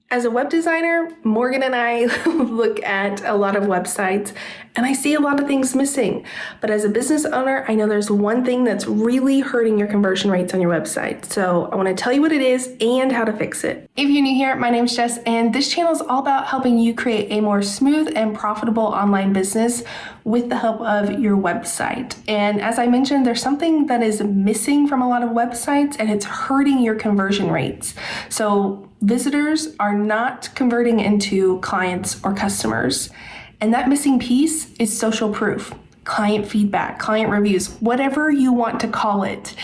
As a web designer, Morgan and I look at a lot of websites and I see a lot of things missing. But as a business owner, I know there's one thing that's really hurting your conversion rates on your website. So I want to tell you what it is and how to fix it. If you're new here, my name's Jess, and this channel is all about helping you create a more smooth and profitable online business with the help of your website. And as I mentioned, there's something that is missing from a lot of websites and it's hurting your conversion rates. So visitors are not converting into clients or customers. And that missing piece is social proof, client feedback, client reviews, whatever you want to call it.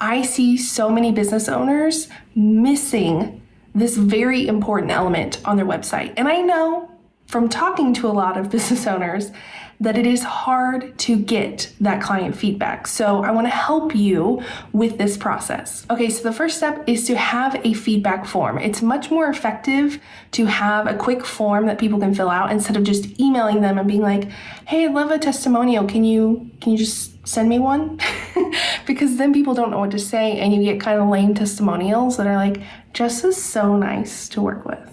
I see so many business owners missing this very important element on their website. And I know from talking to a lot of business owners that it is hard to get that client feedback. So I want to help you with this process. Okay, so the first step is to have a feedback form. It's much more effective to have a quick form that people can fill out instead of just emailing them and being like, hey, I'd love a testimonial. Can you just send me one? Because then people don't know what to say and you get kind of lame testimonials that are like, Jess is so nice to work with.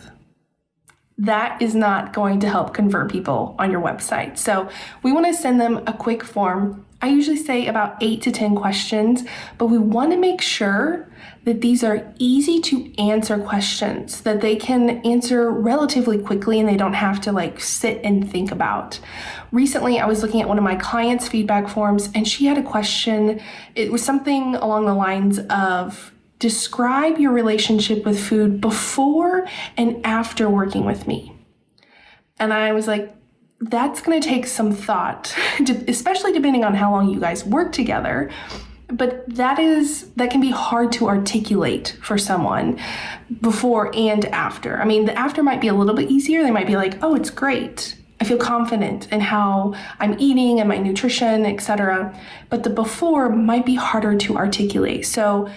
That is not going to help convert people on your website. So we want to send them a quick form. I usually say about 8 to 10 questions, but we want to make sure that these are easy to answer questions that they can answer relatively quickly and they don't have to sit and think about. Recently, I was looking at one of my clients' feedback forms and she had a question. It was something along the lines of, describe your relationship with food before and after working with me. And I was like, that's going to take some thought, especially depending on how long you guys work together. But that can be hard to articulate for someone before and after. I mean, the after might be a little bit easier. They might be like, oh, it's great. I feel confident in how I'm eating and my nutrition, etc. But the before might be harder to articulate. So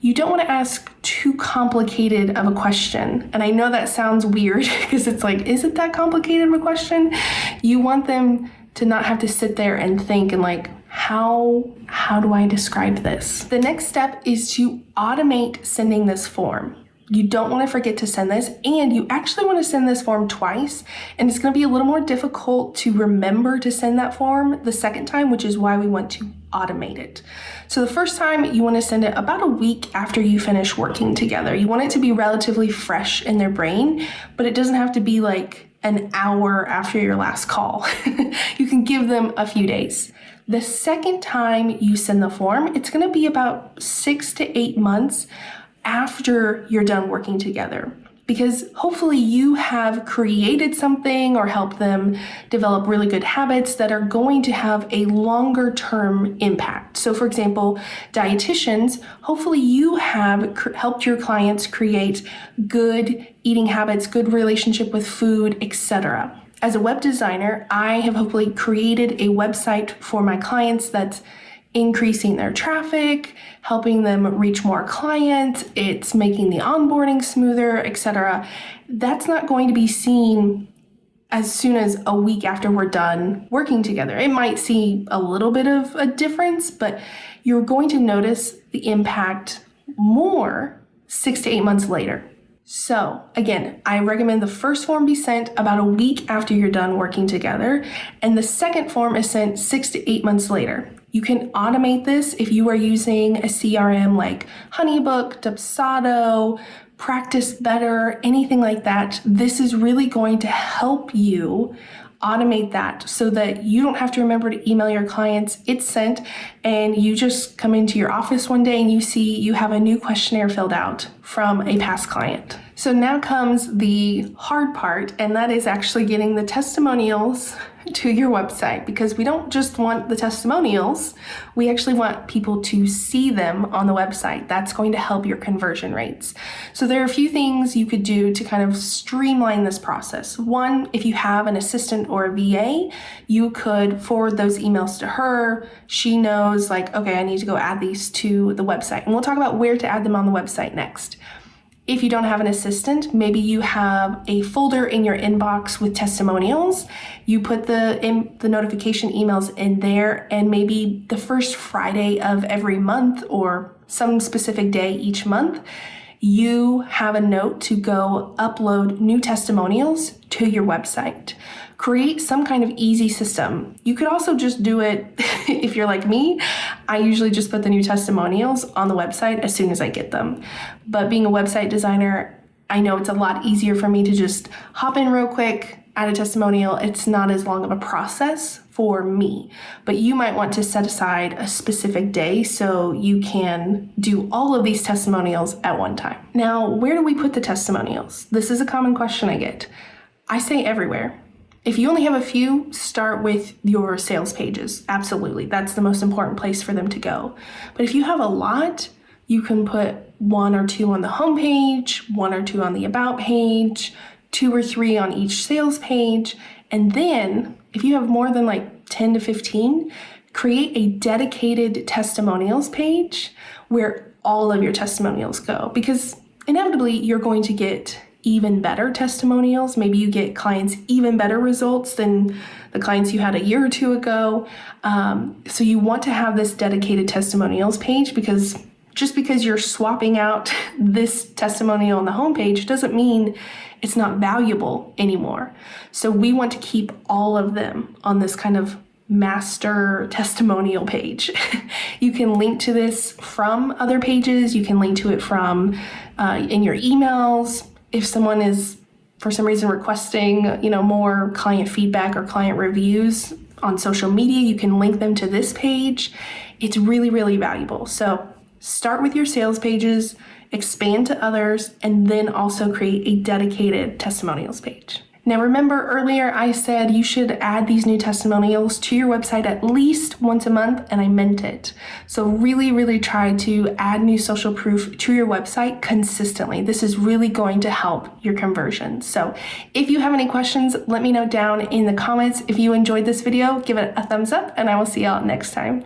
you don't want to ask too complicated of a question. And I know that sounds weird because it's like, is it that complicated of a question? You want them to not have to sit there and think and how do I describe this? The next step is to automate sending this form. You don't want to forget to send this, and you actually want to send this form twice, and it's going to be a little more difficult to remember to send that form the second time, which is why we want to automate it. So the first time you want to send it about a week after you finish working together. You want it to be relatively fresh in their brain, but it doesn't have to be like an hour after your last call. You can give them a few days. The second time you send the form, it's going to be about 6 to 8 months after you're done working together, because hopefully you have created something or helped them develop really good habits that are going to have a longer term impact. So for example, dietitians, hopefully you have helped your clients create good eating habits, good relationship with food, etc. As a web designer, I have hopefully created a website for my clients that's increasing their traffic, helping them reach more clients, it's making the onboarding smoother, etc. That's not going to be seen as soon as a week after we're done working together. It might see a little bit of a difference, but you're going to notice the impact more 6 to 8 months later. So again, I recommend the first form be sent about a week after you're done working together, and the second form is sent 6 to 8 months later. You can automate this if you are using a CRM like Honeybook, Dubsado, Practice Better, anything like that. This is really going to help you automate that so that you don't have to remember to email your clients. It's sent and you just come into your office one day and you see you have a new questionnaire filled out from a past client. So now comes the hard part, and that is actually getting the testimonials to your website, because we don't just want the testimonials, we actually want people to see them on the website. That's going to help your conversion rates. So there are a few things you could do to kind of streamline this process. One, if you have an assistant or a VA, you could forward those emails to her. She knows okay, I need to go add these to the website. And we'll talk about where to add them on the website next. If you don't have an assistant, maybe you have a folder in your inbox with testimonials. You put the notification emails in there, and maybe the first Friday of every month or some specific day each month, you have a note to go upload new testimonials to your website. Create some kind of easy system. You could also just do it if you're like me. I usually just put the new testimonials on the website as soon as I get them. But being a website designer, I know it's a lot easier for me to just hop in real quick, add a testimonial. It's not as long of a process for me, but you might want to set aside a specific day so you can do all of these testimonials at one time. Now, where do we put the testimonials? This is a common question I get. I say everywhere. If you only have a few, start with your sales pages. Absolutely. That's the most important place for them to go. But if you have a lot, you can put 1 or 2 on the homepage, 1 or 2 on the about page, 2 or 3 on each sales page. And then if you have more than like 10 to 15, create a dedicated testimonials page where all of your testimonials go, because inevitably you're going to get even better testimonials. Maybe you get clients even better results than the clients you had a year or 2 ago. So you want to have this dedicated testimonials page, because just because you're swapping out this testimonial on the homepage doesn't mean it's not valuable anymore. So we want to keep all of them on this kind of master testimonial page. You can link to this from other pages. You can link to it from in your emails. If someone is for some reason requesting, more client feedback or client reviews on social media, you can link them to this page. It's really, really valuable. So start with your sales pages, expand to others, and then also create a dedicated testimonials page. Now, remember earlier I said you should add these new testimonials to your website at least once a month, and I meant it. So really, really try to add new social proof to your website consistently. This is really going to help your conversions. So if you have any questions, let me know down in the comments. If you enjoyed this video, give it a thumbs up, and I will see y'all next time.